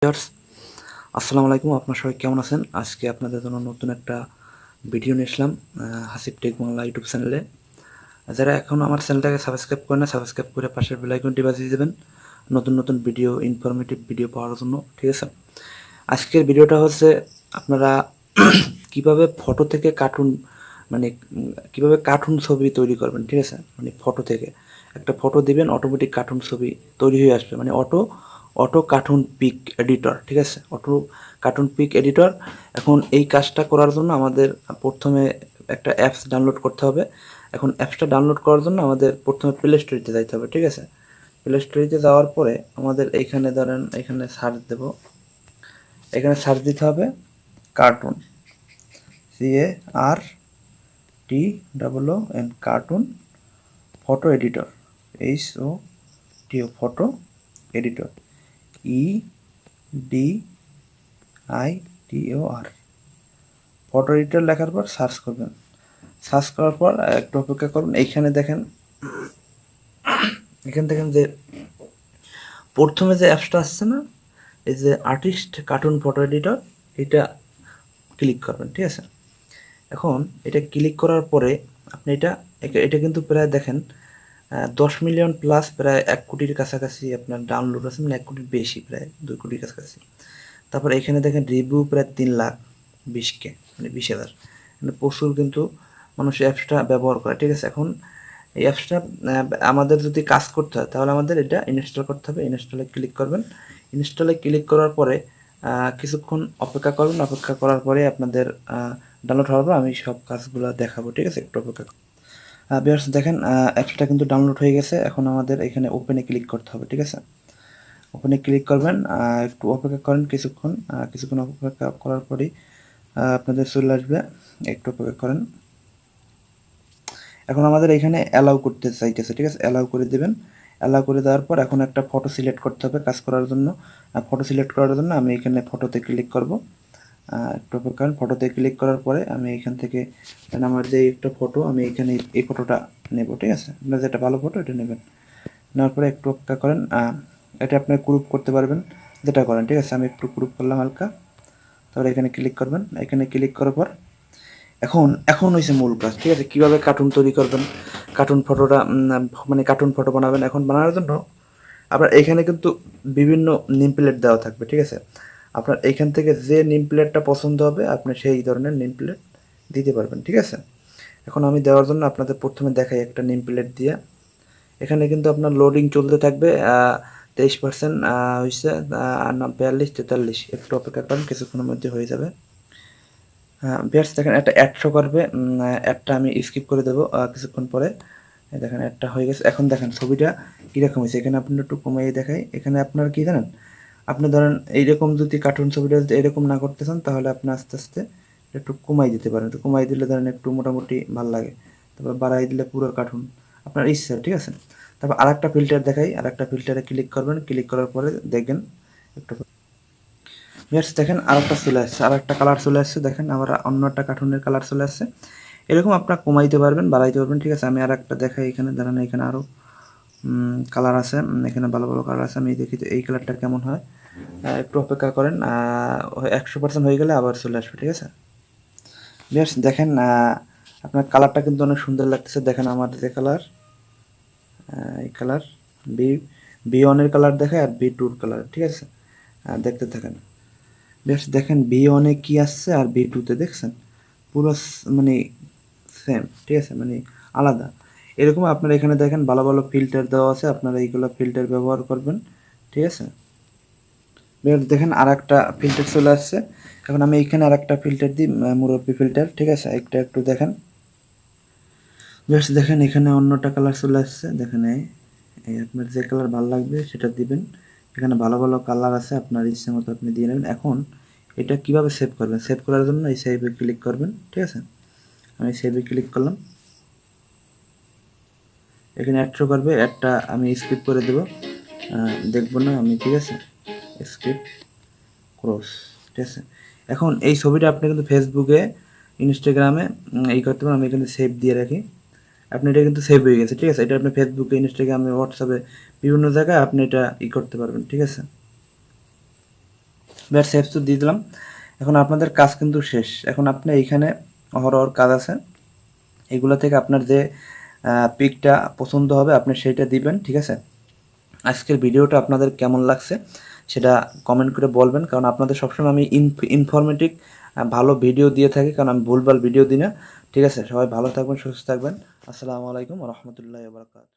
Viewers, আসসালামু আলাইকুম। আপনারা সবাই কেমন আছেন? আজকে আপনাদের জন্য নতুন একটা ভিডিও নিয়ে আসলাম হাসিব টেক বাংলা ইউটিউব চ্যানেলে। যারা এখনও আমার চ্যানেলটাকে সাবস্ক্রাইব করে না, সাবস্ক্রাইব করে পাশের বেল আইকনটি বাজিয়ে দেবেন নতুন নতুন ভিডিও, ইনফরমেটিভ ভিডিও পাওয়ার জন্য। ঠিক আছে, আজকের ভিডিওটা হচ্ছে আপনারা কিভাবে ফটো থেকে কার্টুন মানে কিভাবে কার্টুন ছবি তৈরি করবেন। ঠিক আছে, মানে ফটো থেকে একটা ফটো দিবেন, অটোমেটিক কার্টুন ছবি তৈরি হয়ে আসবে, মানে auto auto cartoon pic editor. ঠিক আছে, অটো কার্টুন পিক এডিটর। এখন এই কাজটা করার জন্য আমাদের প্রথমে একটা অ্যাপস ডাউনলোড করতে হবে। এখন অ্যাপসটা ডাউনলোড করার জন্য আমাদের প্রথমে প্লে স্টোরিতে যাইতে হবে। ঠিক আছে, প্লে স্টোরিতে যাওয়ার পরে আমাদের এইখানে ধরেন এখানে সার্চ দেব, এখানে সার্চ দিতে হবে cartoon, CARTOON, cartoon photo editor, photo editor, EDITOR। Photo editor লেখার পর সার্চ করবেন। সার্চ করার পর একটু অপেক্ষা করুন। এইখানে দেখেন, এখানে দেখেন যে প্রথমে যে অ্যাপসটা আসছে না, এই যে আর্টিস্ট কার্টুন ফটো এডিটর, এটা ক্লিক করবেন। ঠিক আছে, এখন এটা ক্লিক করার পরে আপনি এটা কিন্তু প্রায় দেখেন 10 মিলিয়ন প্লাস, প্রায় 1 কোটির কাছাকাছি আপনার ডাউনলোড আছে, মানে 1 কোটির বেশি, প্রায় 2 কোটির কাছাকাছি। তারপর এখানে দেখেন রিভিউ প্রায় 3,20,000, মানে 20,000। মানে প্রচুর কিন্তু মানুষ অ্যাপসটা ব্যবহার করে। ঠিক আছে, এখন এই অ্যাপসটা আমাদের যদি কাজ করতে হয় তাহলে আমাদের এটা ইনস্টল করতে হবে। ইনস্টলে ক্লিক করবেন। ইনস্টলে ক্লিক করার পরে কিছুক্ষণ অপেক্ষা করবেন। অপেক্ষা করার পরে আপনাদের ডাউনলোড হওয়ার পর আমি সব কাজগুলো দেখাবো। ঠিক আছে, একটু অপেক্ষা ভিউয়ার্স দেখেন অ্যাপসটা কিন্তু ডাউনলোড হয়ে গেছে। এখন আমাদের এখানে ওপেনে ক্লিক করতে হবে। ঠিক আছে, ওপেনে ক্লিক করবেন, একটু অপেক্ষা করেন কিছুক্ষণ। কিছুক্ষণ অপেক্ষা করার পরেই আপনাদের চলে আসবে। একটু অপেক্ষা করেন। এখন আমাদের এখানে অ্যালাউ করতে চাইতেছে। ঠিক আছে, অ্যালাউ করে দেবেন। অ্যালাউ করে দেওয়ার পর এখন একটা ফটো সিলেক্ট করতে হবে কাজ করার জন্য। ফটো সিলেক্ট করার জন্য আমি এখানে ফটোতে ক্লিক করব। একটু অপেক্ষা করেন। ফটোতে ক্লিক করার পরে আমি এখান থেকে আমার যে একটা ফটো, আমি এখানে এই ফটোটা নেব। ঠিক আছে, আপনার যেটা ভালো ফটো এটা নেবেন। নেওয়ার পরে একটু অপেক্ষা করেন। এটা আপনি গ্রুপ করতে পারবেন, যেটা করেন। ঠিক আছে, আমি একটু গ্রুপ করলাম হালকা। তারপরে এখানে ক্লিক করবেন। এখানে ক্লিক করার পর এখন হয়েছে মূল কাজ। ঠিক আছে, কীভাবে কার্টুন তৈরি করবেন, কার্টুন ফটোটা মানে কার্টুন ফটো বানাবেন। এখন বানানোর জন্য আপনার এখানে কিন্তু বিভিন্ন নেম প্লেট দেওয়া থাকবে। ঠিক আছে, আপনার এখান থেকে যে নেম প্লেটটা পছন্দ হবে আপনি সেই ধরনের নেম প্লেট দিতে পারবেন। ঠিক আছে, এখন আমি দেওয়ার জন্য আপনাদের প্রথমে দেখাই একটা নেম প্লেট দিয়ে। এখানে কিন্তু আপনার লোডিং চলতে থাকবে। 23% হয়েছে, 42, 43। একটু অপেক্ষা করেন, কিছুক্ষণের মধ্যে হয়ে যাবে। ভিউয়ার্স দেখেন একটা অ্যাড শো করবে। অ্যাডটা আমি স্কিপ করে দেবো কিছুক্ষণ পরে। দেখেন অ্যাডটা হয়ে গেছে। এখন দেখেন ছবিটা কীরকম হয়েছে। এখানে আপনি একটু কমিয়ে দেখাই। এখানে আপনার কী জানেন, আপনি ধরেন এইরকম যদি কার্টুন ছবিটা যদি এরকম না করতে চান তাহলে আপনি আস্তে আস্তে একটু কমাই দিতে পারেন। তো কমাই দিলে ধরেন একটু মোটামুটি ভালো লাগে। তারপর বাড়াই দিলে পুরো কার্টুন আপনার ইচ্ছা। ঠিক আছে, তারপর আরেকটা ফিল্টার দেখাই। আরেকটা ফিল্টারে ক্লিক করবেন। ক্লিক করার পরে দেখবেন একটু ভিউয়ার্স দেখেন আরেকটা চলে আসছে, আরেকটা কালার চলে আসছে। দেখেন আবার অন্য একটা কার্টুনের কালার চলে আসছে। এরকম আপনারা কমাইতে পারবেন, বাড়াইতে পারবেন। ঠিক আছে, আমি আরেকটা দেখাই। এখানে দাঁড়ানো, এখানে আরও কালার আছে। এখানে ভালো ভালো কালার আছে। আমি দেখি তো এই কালারটা কেমন হয়। একটু অপেক্ষা করেন। 100% হয়ে গেলে আবার চলে আসবে। ঠিক আছে ভিউয়ার্স দেখেন আপনার কালারটা কিন্তু অনেক সুন্দর লাগতেছে। দেখেন আমার যে কালার, এই কালার বি B1-এর কালার দেখায় আর B2-র কালার। ঠিক আছে, দেখতে থাকেন। বেশ দেখেন B1-এ কী আসছে আর B2-তে দেখছেন পুরো মানে সেম। ঠিক আছে, মানে আলাদা। এরকম আপনারা এখানে দেখেন ভালো ভালো ফিল্টার দেওয়া আছে, আপনারা এইগুলো ফিল্টার ব্যবহার করবেন। ঠিক আছে, বেশ দেখেন আর একটা ফিল্টার চলে আসছে। এখন আমি এইখানে আর একটা ফিল্টার দিই, মুরব্বি ফিল্টার। ঠিক আছে, একটু দেখেন। বেশ দেখেন এখানে অন্যটা কালার চলে আসছে। দেখেন এই আপনার যে কালার ভালো লাগবে সেটা দিবেন। এখানে ভালো ভালো কালার আছে, আপনার ইচ্ছে মতো আপনি দিয়ে নেবেন। এখন এটা কিভাবে সেভ করবেন, সেভ করার জন্য এই সেভে ক্লিক করবেন। ঠিক আছে, আমি সেভে ক্লিক করলাম। এখানে অ্যাড শো করবে, অ্যাডটা আমি স্কিপ করে দেবো, দেখবো না আমি। ঠিক আছে, স্কিপ ক্রস। ঠিক আছে, এখন এই ছবিটা আপনি কিন্তু ফেসবুকে, ইনস্টাগ্রামে এই করতে পারেন। আমি কিন্তু সেভ দিয়ে রাখি। আপনি এটা কিন্তু সেভ হয়ে গেছে। ঠিক আছে, এটা আপনি ফেসবুকে, ইনস্টাগ্রামে, হোয়াটসঅ্যাপে বিভিন্ন জায়গায় আপনি এটা করতে পারবেন। ঠিক আছে, ব্যাট সেভস তো দিয়ে দিলাম। এখন আপনাদের কাজ কিন্তু শেষ। এখন আপনি এইখানে অহরহর কাজ আছে, এগুলো থেকে আপনার যে পিকটা পছন্দ হবে আপনি সেইটা দিবেন, ঠিক আছে। আজকের ভিডিওটা আপনাদের কেমন লাগছে সেটা কমেন্ট করে বলবেন, কারণ আপনাদের সবসময় আমি ইনফরমেটিভ ভালো ভিডিও দিয়ে থাকি, কারণ আমি ভুলভাল ভিডিও দিই না। ঠিক আছে, সবাই ভালো থাকবেন, সুস্থ থাকবেন। আসসালামু আলাইকুম ওয়া রাহমাতুল্লাহি ওয়া বারাকাতুহু।